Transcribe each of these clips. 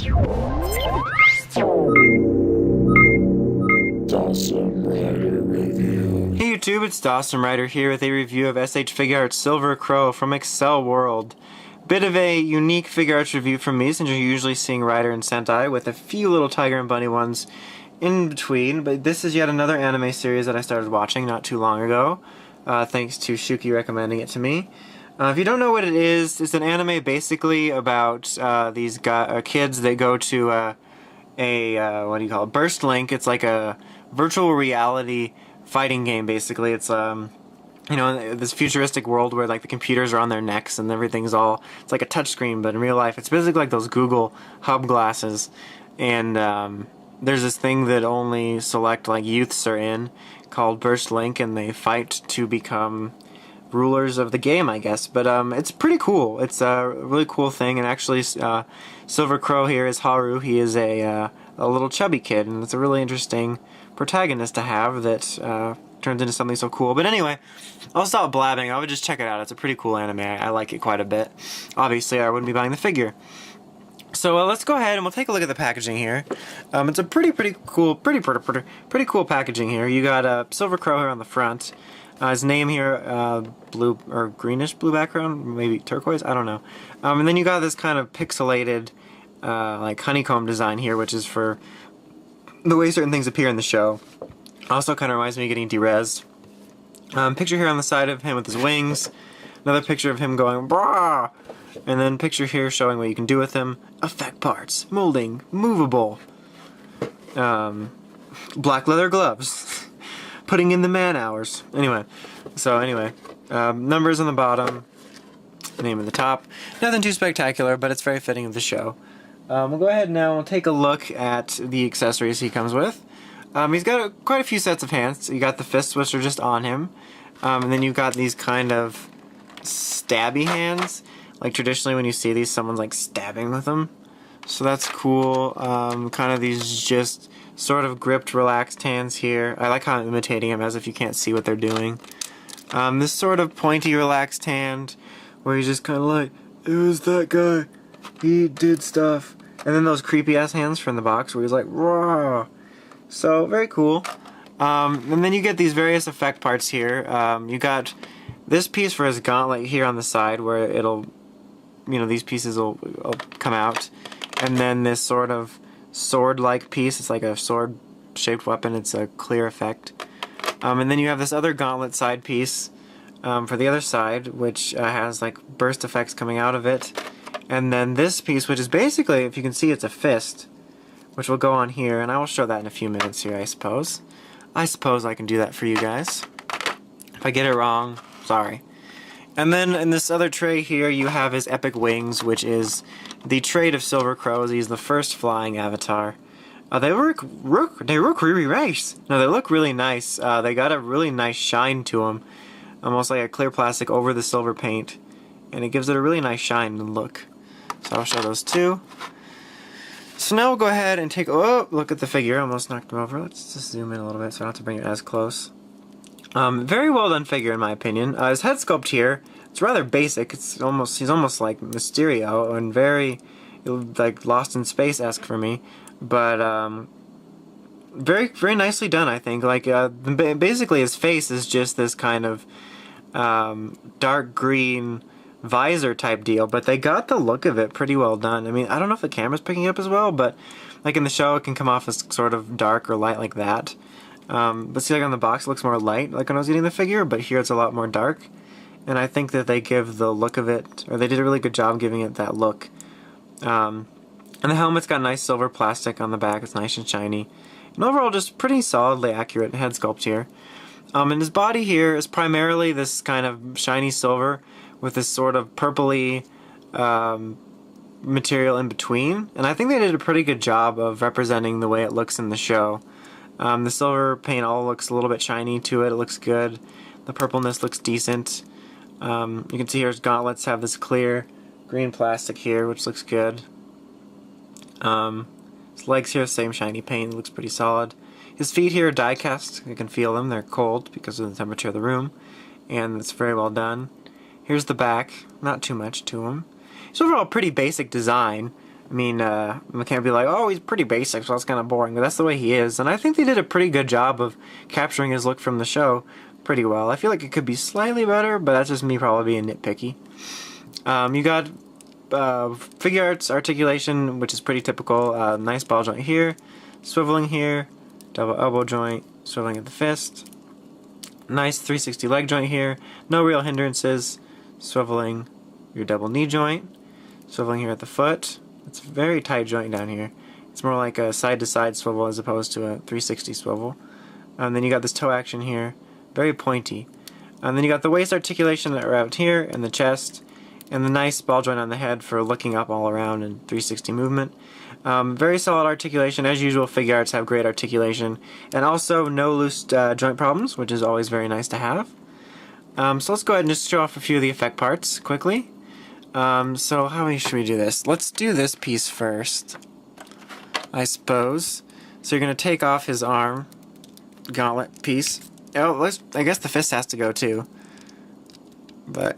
Hey YouTube, it's Dawson Ryder here with a review of S.H.Figuarts Silver Crow from Accel World. Bit of a unique figuarts review from me, since you're usually seeing Ryder and Sentai with a few little tiger and bunny ones in between, but this is yet another anime series that I started watching not too long ago, thanks to Shuki recommending it to me. If you don't know what it is, it's an anime basically about these kids that go to what do you call it, Burst Link. It's like a virtual reality fighting game, basically. It's you know, this futuristic world where like the computers are on their necks and everything's all, it's like a touchscreen, but in real life it's basically like those Google Hub glasses, and there's this thing that only select like youths are in called Burst Link, and they fight to become rulers of the game, I guess. But it's pretty cool. It's a really cool thing, and actually Silver Crow here is Haru. He is a little chubby kid, and it's a really interesting protagonist to have that turns into something so cool. But anyway, I'll stop blabbing. I would just check it out. It's a pretty cool anime. I like it quite a bit. Obviously, I wouldn't be buying the figure. So let's go ahead and we'll take a look at the packaging here. It's a pretty cool packaging here. You got Silver Crow here on the front. His name here, blue or greenish blue background, maybe turquoise, I don't know. And then you got this kind of pixelated, like honeycomb design here, which is for the way certain things appear in the show. Also kind of reminds me of getting derez. Picture here on the side of him with his wings. Another picture of him going brah. And then picture here showing what you can do with him. Effect parts, molding, movable. Black leather gloves. Putting in the man hours. Anyway, numbers on the bottom, name at the top. Nothing too spectacular, but it's very fitting of the show. We'll go ahead now and take a look at the accessories he comes with. He's got quite a few sets of hands. You got the fists, which are just on him, and then you've got these kind of stabby hands. Like traditionally when you see these, someone's like stabbing with them. So that's cool. Kind of these just sort of gripped, relaxed hands here. I like how I'm imitating him as if you can't see what they're doing. This sort of pointy, relaxed hand where he's just kind of like, it was that guy, he did stuff. And then those creepy ass hands from the box where he's like, raw. So very cool. And then you get these various effect parts here. You got this piece for his gauntlet here on the side where it'll, you know, these pieces will come out. And then this sort of sword-like piece. It's like a sword-shaped weapon. It's a clear effect. And then you have this other gauntlet side piece for the other side, which has like burst effects coming out of it. And then this piece, which is basically, if you can see, it's a fist, which will go on here. And I will show that in a few minutes here, I suppose. I suppose I can do that for you guys. If I get it wrong, sorry. And then in this other tray here, you have his epic wings, which is the trait of Silver Crow. He's the first flying avatar. They look really nice. No, they look really nice. They got a really nice shine to them, almost like a clear plastic over the silver paint, and it gives it a really nice shine and look. So I'll show those too. So now we'll go ahead and take a look at the figure. I almost knocked him over. Let's just zoom in a little bit so I don't have to bring it as close. Very well done figure in my opinion. His head sculpt here, it's rather basic. He's almost like Mysterio and very like Lost in Space-esque for me, but very nicely done, I think. Like basically his face is just this kind of dark green visor type deal, but they got the look of it pretty well done. I mean, I don't know if the camera's picking it up as well, but like in the show it can come off as sort of dark or light like that. But see, like on the box it looks more light, like when I was eating the figure, but here it's a lot more dark. And I think that they give the look of it, or they did a really good job giving it that look. And the helmet's got nice silver plastic on the back, it's nice and shiny. And overall just pretty solidly accurate head sculpt here. And his body here is primarily this kind of shiny silver with this sort of purpley material in between. And I think they did a pretty good job of representing the way it looks in the show. The silver paint all looks a little bit shiny to it. It looks good. The purpleness looks decent. You can see here his gauntlets have this clear green plastic here, which looks good. His legs here, same shiny paint. Looks pretty solid. His feet here are die cast. You can feel them. They're cold because of the temperature of the room. And it's very well done. Here's the back. Not too much to him. It's overall a pretty basic design. I mean, we can't be like, oh, he's pretty basic, so that's kind of boring, but that's the way he is. And I think they did a pretty good job of capturing his look from the show pretty well. I feel like it could be slightly better, but that's just me probably being nitpicky. You got Figuarts articulation, which is pretty typical. Nice ball joint here, swiveling here, double elbow joint, swiveling at the fist. Nice 360 leg joint here, no real hindrances, swiveling your double knee joint, swiveling here at the foot. It's a very tight joint down here. It's more like a side-to-side swivel as opposed to a 360 swivel. And then you got this toe action here, very pointy. And then you got the waist articulation around here and the chest, and the nice ball joint on the head for looking up all around and 360 movement. Very solid articulation. As usual, Figuarts have great articulation. And also no loose joint problems, which is always very nice to have. So let's go ahead and just show off a few of the effect parts quickly. So how should we do this? Let's do this piece first, I suppose. So you're going to take off his arm gauntlet piece. Oh, I guess the fist has to go too. But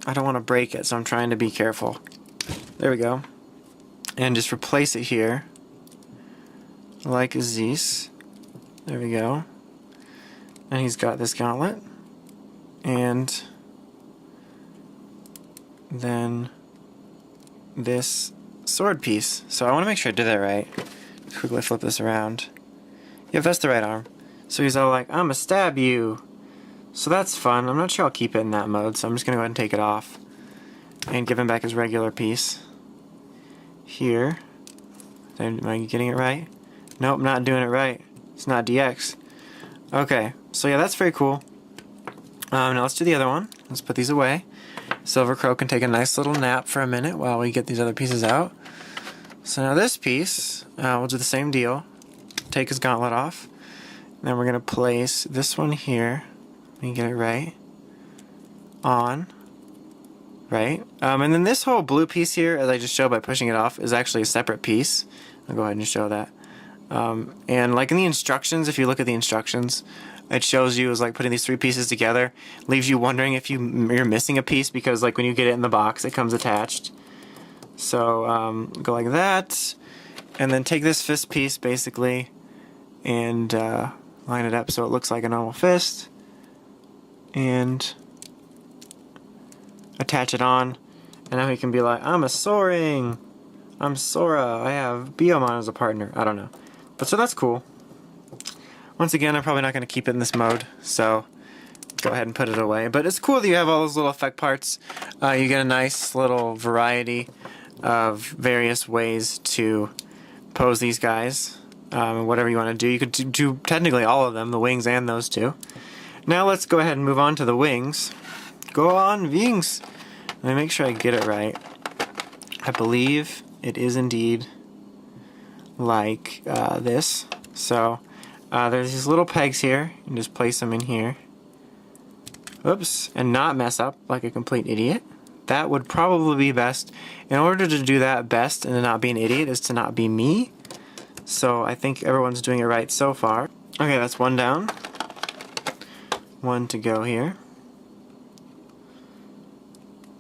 I don't want to break it, so I'm trying to be careful. There we go. And just replace it here, like this. There we go. And he's got this gauntlet. And then this sword piece. So I want to make sure I did that right. Quickly flip this around. Yep, that's the right arm. So he's all like, I'm gonna stab you. So that's fun. I'm not sure I'll keep it in that mode, so I'm just gonna go ahead and take it off and give him back his regular piece. Here. Am I getting it right? Nope, not doing it right. It's not DX. Okay, so yeah, that's very cool. Now let's do the other one. Let's put these away. Silver Crow can take a nice little nap for a minute while we get these other pieces out. So now this piece, we'll do the same deal. Take his gauntlet off. Then we're going to place this one here. Let me get it right. On. Right. And then this whole blue piece here, as I just showed by pushing it off, is actually a separate piece. I'll go ahead and show that. And like in the instructions, if you look at the instructions, it shows you as like putting these three pieces together. Leaves you wondering if you're missing a piece, because like when you get it in the box, it comes attached. So go like that. And then take this fist piece basically and line it up so it looks like a normal fist. And attach it on. And now he can be like, I'm a soaring. I'm Sora. I have Biomon as a partner. I don't know. But so that's cool. Once again, I'm probably not going to keep it in this mode, so go ahead and put it away. But it's cool that you have all those little effect parts. You get a nice little variety of various ways to pose these guys. Whatever you want to do. You could do technically all of them, the wings and those two. Now let's go ahead and move on to the wings. Go on, wings! Let me make sure I get it right. I believe it is indeed like this. So there's these little pegs here, and just place them in here. Oops, and not mess up like a complete idiot. That would probably be best. In order to do that best and to not be an idiot is to not be me. So I think everyone's doing it right so far. Okay, that's one down. One to go here.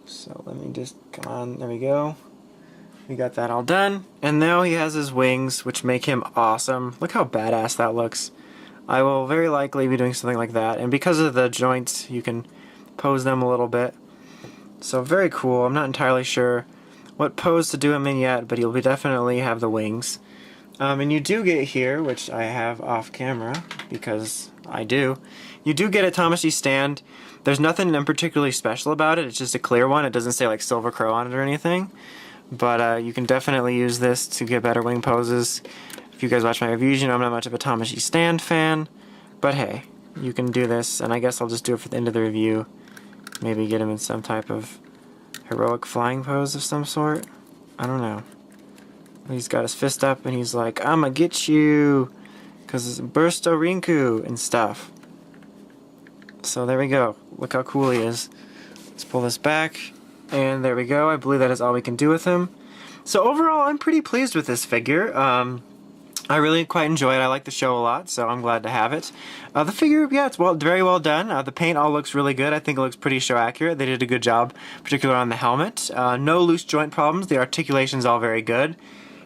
So let me just, come on, there we go. We got that all done. And now he has his wings, which make him awesome. Look how badass that looks. I will very likely be doing something like that. And because of the joints, you can pose them a little bit. So very cool. I'm not entirely sure what pose to do him in yet, but he'll definitely have the wings. And you do get here, which I have off camera, because I do. You do get a Tamashii stand. There's nothing particularly special about it. It's just a clear one. It doesn't say like Silver Crow on it or anything. But you can definitely use this to get better wing poses. If you guys watch my reviews, you know I'm not much of a Tamashii stand fan. But hey, you can do this, and I guess I'll just do it for the end of the review. Maybe get him in some type of heroic flying pose of some sort. I don't know. He's got his fist up, and he's like, I'ma get you! Because it's Bursto Rinku and stuff. So there we go. Look how cool he is. Let's pull this back. And there we go. I believe that is all we can do with him. So overall, I'm pretty pleased with this figure. I really quite enjoy it. I like the show a lot, so I'm glad to have it. The figure, yeah, it's very well done. The paint all looks really good. I think it looks pretty show accurate. They did a good job, particularly on the helmet. No loose joint problems. The articulation's all very good.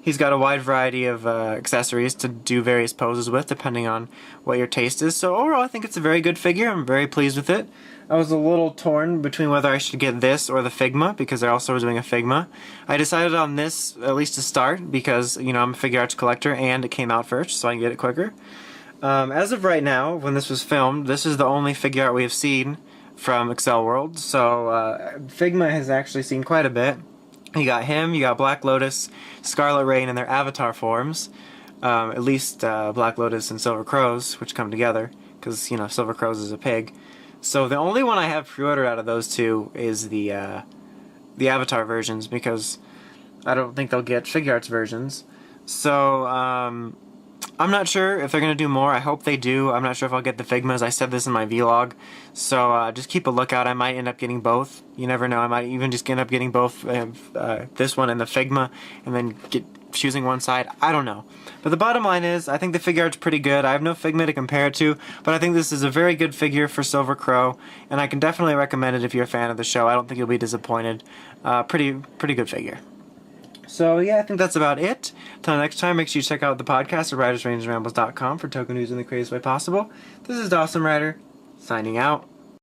He's got a wide variety of accessories to do various poses with, depending on what your taste is. So overall, I think it's a very good figure. I'm very pleased with it. I was a little torn between whether I should get this or the Figma, because they're also doing a Figma. I decided on this, at least to start, because, you know, I'm a figuarts collector and it came out first, so I can get it quicker. As of right now, when this was filmed, this is the only figuart we have seen from Accel World, so Figma has actually seen quite a bit. You got him, you got Black Lotus, Scarlet Rain in their avatar forms, at least Black Lotus and Silver Crows, which come together, because, you know, Silver Crows is a pig. So the only one I have pre-ordered out of those two is the Avatar versions, because I don't think they'll get figuarts versions. So I'm not sure if they're going to do more. I hope they do. I'm not sure if I'll get the Figmas. I said this in my vlog. So just keep a lookout. I might end up getting both. You never know. I might even just end up getting both this one and the Figma, and then choosing one side. I don't know. But the bottom line is, I think the figuart's pretty good. I have no Figma to compare it to, but I think this is a very good figure for Silver Crow, and I can definitely recommend it if you're a fan of the show. I don't think you'll be disappointed. Pretty good figure. So yeah, I think that's about it. Until next time, make sure you check out the podcast at writersrangerambles.com for token news in the craziest way possible. This is Dawson Ryder, signing out.